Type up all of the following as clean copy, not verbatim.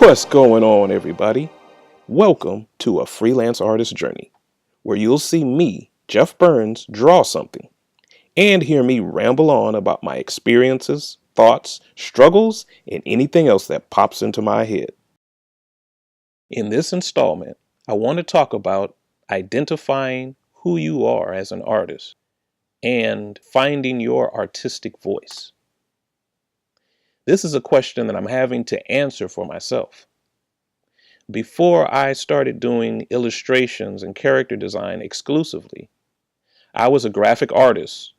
What's going on, everybody? Welcome to A Freelance Artist Journey, where you'll see me, Jeff Burns, draw something and hear me ramble on about my experiences, thoughts, struggles, and anything else that pops into my head. In this installment, I want to talk about identifying who you are as an artist and finding your artistic voice. This is a question that I'm having to answer for myself. Before I started doing illustrations and character design exclusively, I was a graphic artist.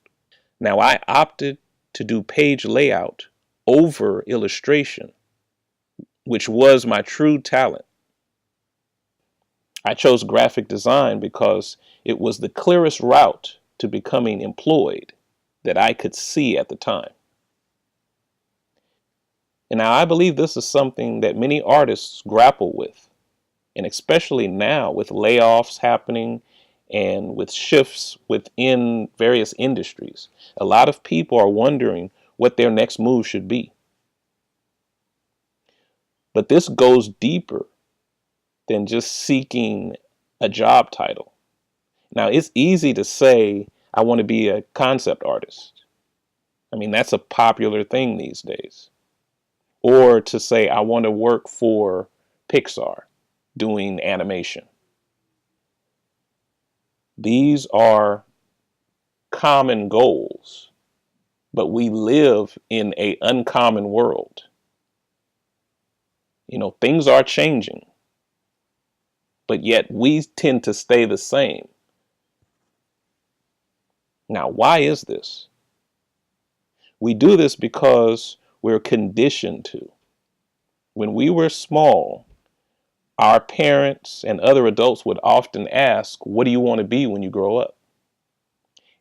Now I opted to do page layout over illustration, which was my true talent. I chose graphic design because it was the clearest route to becoming employed that I could see at the time. And now I believe this is something that many artists grapple with. And especially now with layoffs happening and with shifts within various industries, a lot of people are wondering what their next move should be. But this goes deeper than just seeking a job title. Now, it's easy to say, I want to be a concept artist. I mean, that's a popular thing these days. Or to say, I want to work for Pixar doing animation. These are common goals, but we live in an uncommon world. You know, things are changing, but yet we tend to stay the same. Now, why is this? We do this because we're conditioned to. When we were small, our parents and other adults would often ask, what do you want to be when you grow up?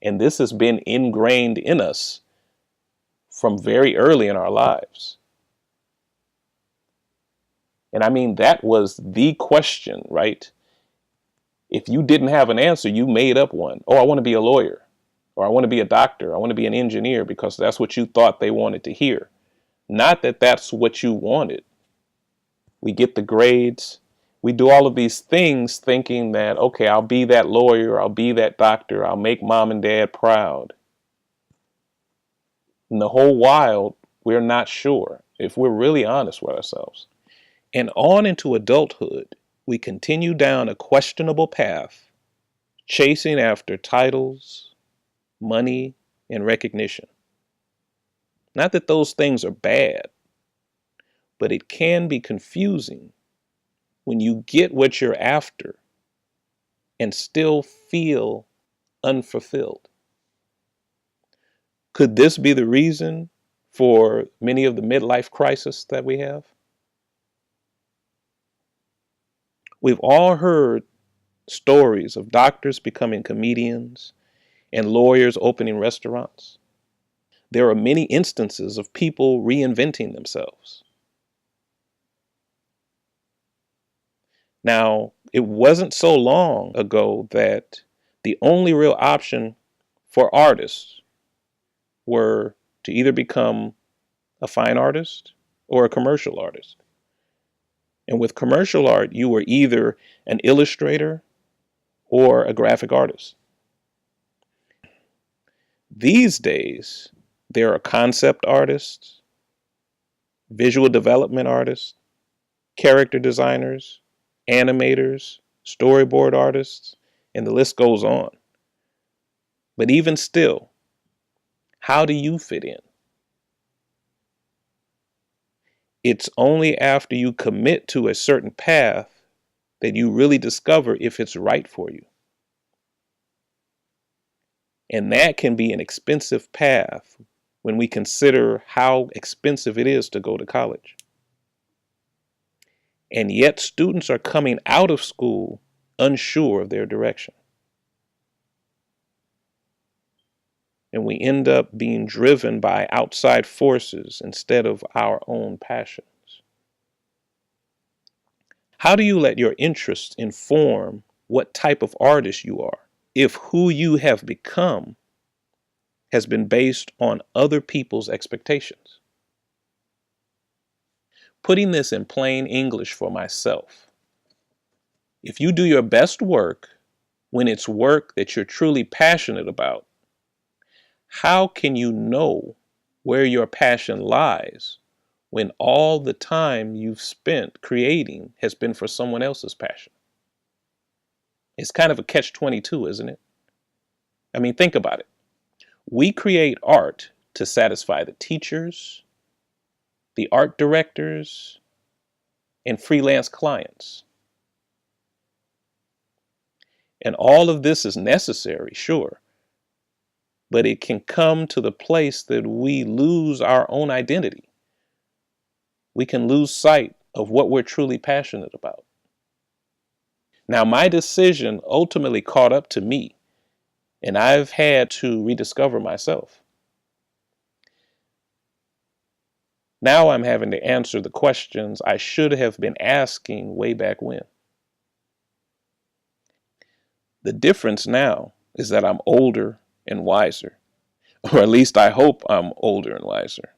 And this has been ingrained in us from very early in our lives. And I mean, that was the question, right? If you didn't have an answer, you made up one. Oh, I want to be a lawyer, or I want to be a doctor. I want to be an engineer, because that's what you thought they wanted to hear. Not that that's what you wanted. We get the grades. We do all of these things thinking that, okay, I'll be that lawyer. I'll be that doctor. I'll make mom and dad proud. And the whole while, we're not sure if we're really honest with ourselves. And on into adulthood, we continue down a questionable path, chasing after titles, money, and recognition. Not that those things are bad, but it can be confusing when you get what you're after and still feel unfulfilled. Could this be the reason for many of the midlife crises that we have? We've all heard stories of doctors becoming comedians and lawyers opening restaurants. There are many instances of people reinventing themselves. Now, it wasn't so long ago that the only real option for artists were to either become a fine artist or a commercial artist. And with commercial art, you were either an illustrator or a graphic artist. These days, there are concept artists, visual development artists, character designers, animators, storyboard artists, and the list goes on. But even still, how do you fit in? It's only after you commit to a certain path that you really discover if it's right for you. And that can be an expensive path when we consider how expensive it is to go to college. And yet students are coming out of school unsure of their direction. And we end up being driven by outside forces instead of our own passions. How do you let your interests inform what type of artist you are if who you have become has been based on other people's expectations? Putting this in plain English for myself. If you do your best work when it's work that you're truly passionate about, how can you know where your passion lies when all the time you've spent creating has been for someone else's passion? It's kind of a catch-22, isn't it? I mean, think about it. We create art to satisfy the teachers, the art directors, and freelance clients. And all of this is necessary, sure, but it can come to the place that we lose our own identity. We can lose sight of what we're truly passionate about. Now, my decision ultimately caught up to me, and I've had to rediscover myself. Now I'm having to answer the questions I should have been asking way back when. The difference now is that I'm older and wiser, or at least I hope I'm older and wiser.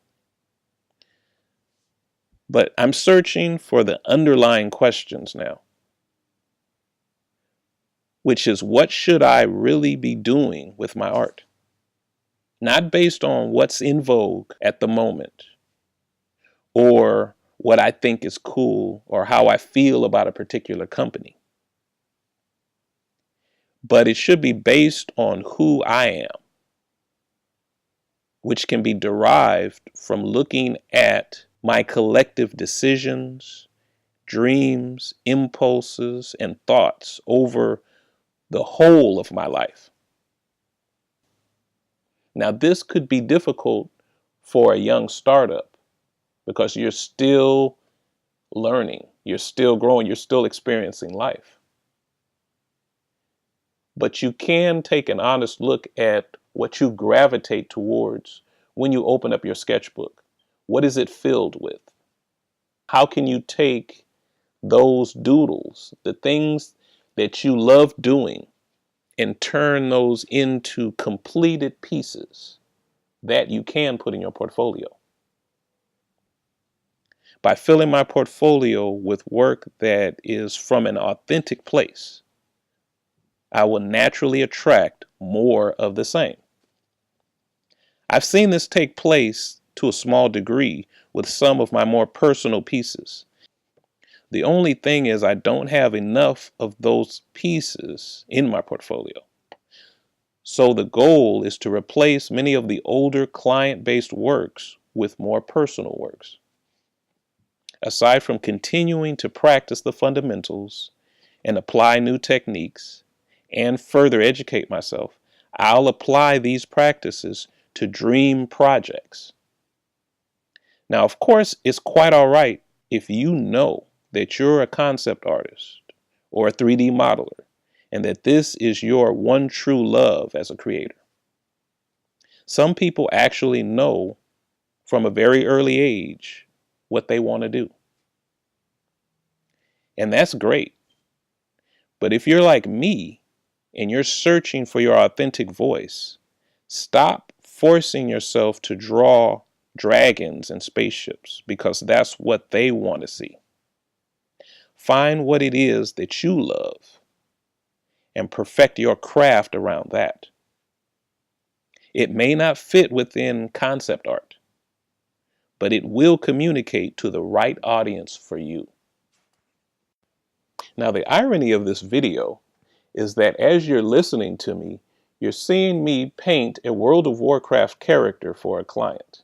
But I'm searching for the underlying questions now, which is, what should I really be doing with my art? Not based on what's in vogue at the moment, or what I think is cool, or how I feel about a particular company. But it should be based on who I am, which can be derived from looking at my collective decisions, dreams, impulses, and thoughts over the whole of my life. Now, this could be difficult for a young startup because you're still learning, you're still growing, you're still experiencing life. But you can take an honest look at what you gravitate towards when you open up your sketchbook. What is it filled with? How can you take those doodles, the things that you love doing, and turn those into completed pieces that you can put in your portfolio? By filling my portfolio with work that is from an authentic place, I will naturally attract more of the same. I've seen this take place to a small degree with some of my more personal pieces. The only thing is, I don't have enough of those pieces in my portfolio. So the goal is to replace many of the older client-based works with more personal works. Aside from continuing to practice the fundamentals and apply new techniques and further educate myself, I'll apply these practices to dream projects. Now, of course, it's quite all right if you know that you're a concept artist or a 3D modeler and that this is your one true love as a creator. Some people actually know from a very early age what they want to do. And that's great. But if you're like me and you're searching for your authentic voice, stop forcing yourself to draw dragons and spaceships because that's what they want to see. Find what it is that you love and perfect your craft around that. It may not fit within concept art, but it will communicate to the right audience for you. Now, the irony of this video is that as you're listening to me, you're seeing me paint a World of Warcraft character for a client.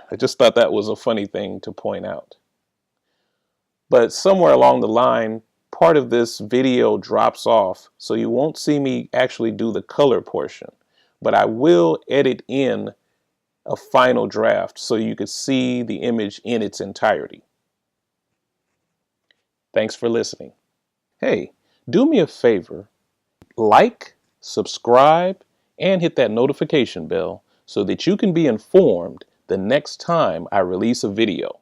I just thought that was a funny thing to point out. But somewhere along the line, part of this video drops off, so you won't see me actually do the color portion. But I will edit in a final draft so you could see the image in its entirety. Thanks for listening. Hey, do me a favor, like, subscribe, and hit that notification bell so that you can be informed the next time I release a video.